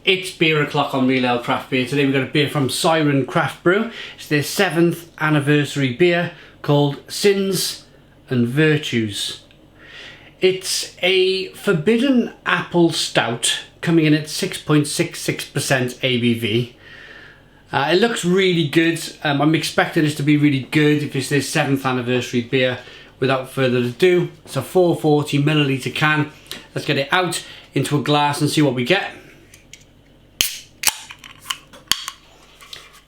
It's beer o'clock on Real Ale Craft Beer. Today we've got a beer from Siren Craft Brew. It's their 7th anniversary beer called Sins and Virtues. It's a forbidden apple stout coming in at 6.66% ABV. It looks really good. I'm expecting this to be really good if it's their 7th anniversary beer. Without further ado, it's a 440 milliliter can. Let's get it out into a glass and see what we get.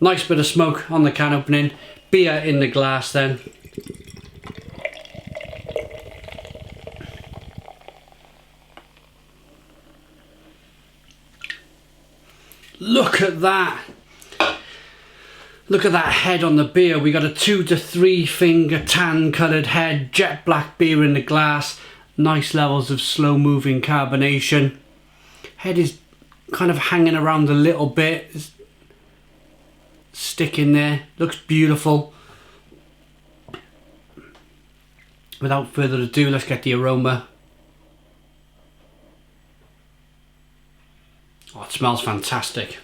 Nice bit of smoke on the can opening, beer in the glass then. Look at that. Look at that head on the beer. We got a 2 to 3 finger tan coloured head, jet black beer in the glass, nice levels of slow moving carbonation. Head is kind of hanging around a little bit. Stick in there, looks beautiful. Without further ado, let's get the aroma. Oh, it smells fantastic.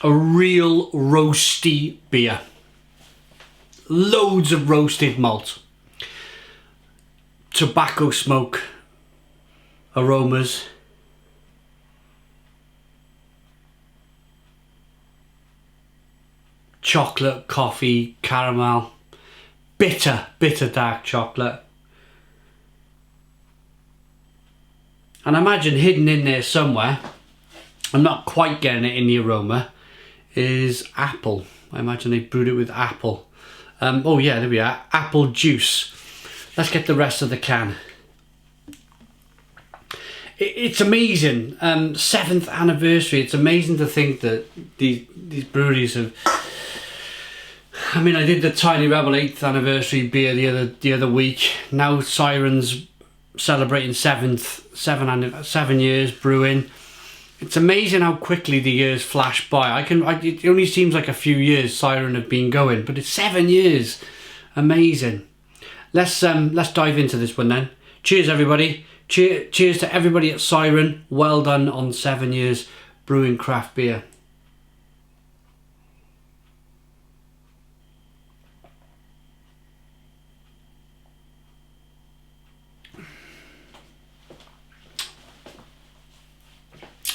A real roasty beer. Loads of roasted malt. Tobacco smoke aromas. Chocolate, coffee, caramel, bitter dark chocolate. And I imagine hidden in there somewhere, I'm not quite getting it in the aroma, is apple. I imagine they brewed it with apple. Oh yeah, there we are, apple juice. Let's get the rest of the can. It's amazing, 7th anniversary. It's amazing to think that these breweries have... I mean, I did the Tiny Rebel 8th anniversary beer the other week. Now Siren's celebrating 7 years brewing. It's amazing how quickly the years flash by. It only seems like a few years Siren have been going, but it's 7 years. Amazing. Let's dive into this one then. Cheers, everybody. Cheers to everybody at Siren. Well done on 7 years brewing craft beer.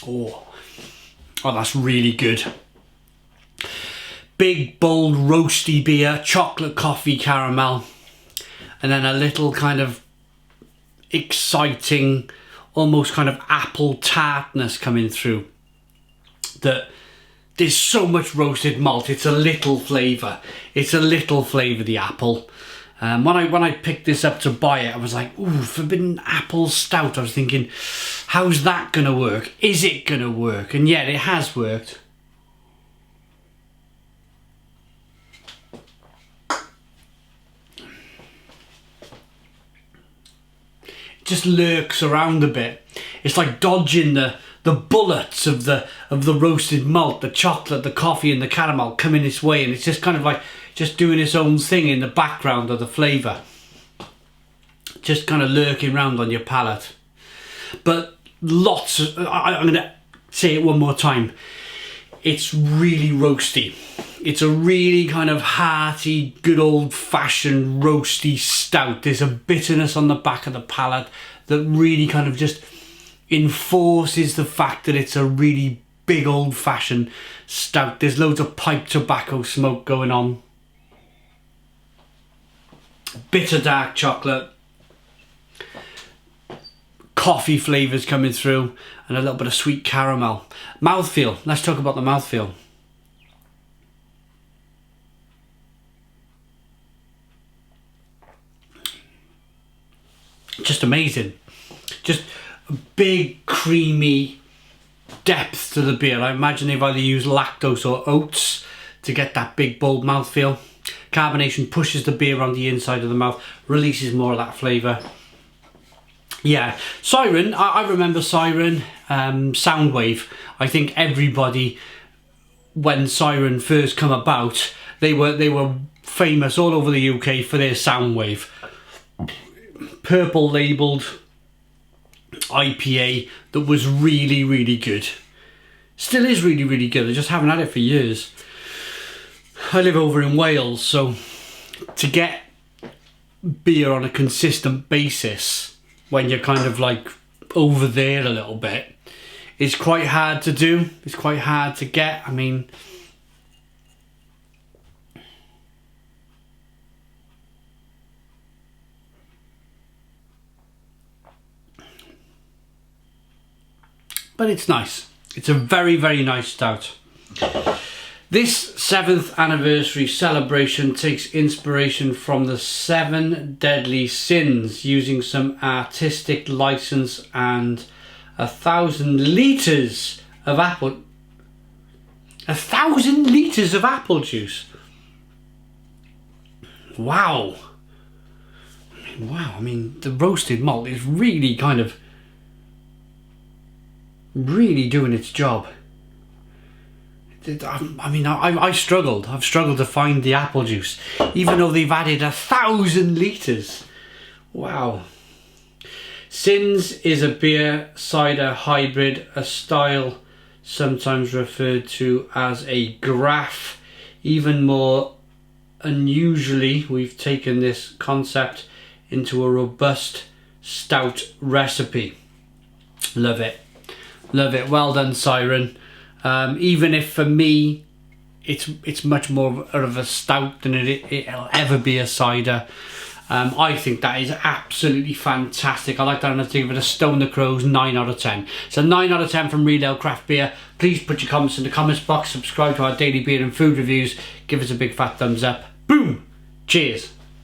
Oh, that's really good. Big, bold, roasty beer, chocolate, coffee, caramel, and then a little kind of exciting, almost kind of apple tartness coming through. There's so much roasted malt. It's a little flavour. It's a little flavour, the apple. When I picked this up to buy it, I was like, ooh, forbidden apple stout. I was thinking, how's that going to work? Is it going to work? And yet it has worked. It just lurks around a bit. It's like dodging the bullets of the roasted malt, the chocolate, the coffee and the caramel coming its way, and it's just kind of like just doing its own thing in the background of the flavour. Just kind of lurking around on your palate. But lots of, I'm going to say it one more time. It's really roasty. It's a really kind of hearty, good old-fashioned roasty stout. There's a bitterness on the back of the palate that really kind of just enforces the fact that it's a really big old-fashioned stout. There's loads of pipe tobacco smoke going on. Bitter dark chocolate. Coffee flavours coming through. And a little bit of sweet caramel. Mouthfeel. Let's talk about the mouthfeel. Just amazing. Just a big, creamy depth to the beer. I imagine they've either used lactose or oats to get that big, bold mouthfeel. Carbonation pushes the beer on the inside of the mouth, releases more of that flavour. Yeah, Siren, I remember Siren, Soundwave. I think everybody, when Siren first come about, they were famous all over the UK for their Soundwave. Purple labelled, IPA that was really, really good. Still is really, really good. I just haven't had it for years. I live over in Wales, so to get beer on a consistent basis when you're kind of like over there a little bit is quite hard to do. It's quite hard to get. I mean, but it's nice. It's a very, very nice stout. This 7th anniversary celebration takes inspiration from the 7 deadly sins, using some artistic license and 1,000 litres of apple. 1,000 litres of apple juice. Wow. Wow, I mean, the roasted malt is really kind of really doing its job. I mean, I've struggled to find the apple juice, even though they've added 1,000 litres. Wow. Sins is a beer cider hybrid, a style sometimes referred to as a graph. Even more unusually, we've taken this concept into a robust stout recipe. Love it. Love it. Well done, Siren. Even if for me it's much more of a stout than it'll ever be a cider, I think that is absolutely fantastic. I like that, and I think of it as Stone the Crows 9 out of 10. So 9 out of 10 from Real Ale Craft Beer. Please put your comments in the comments box, subscribe to our daily beer and food reviews, give us a big fat thumbs up. Boom! Cheers!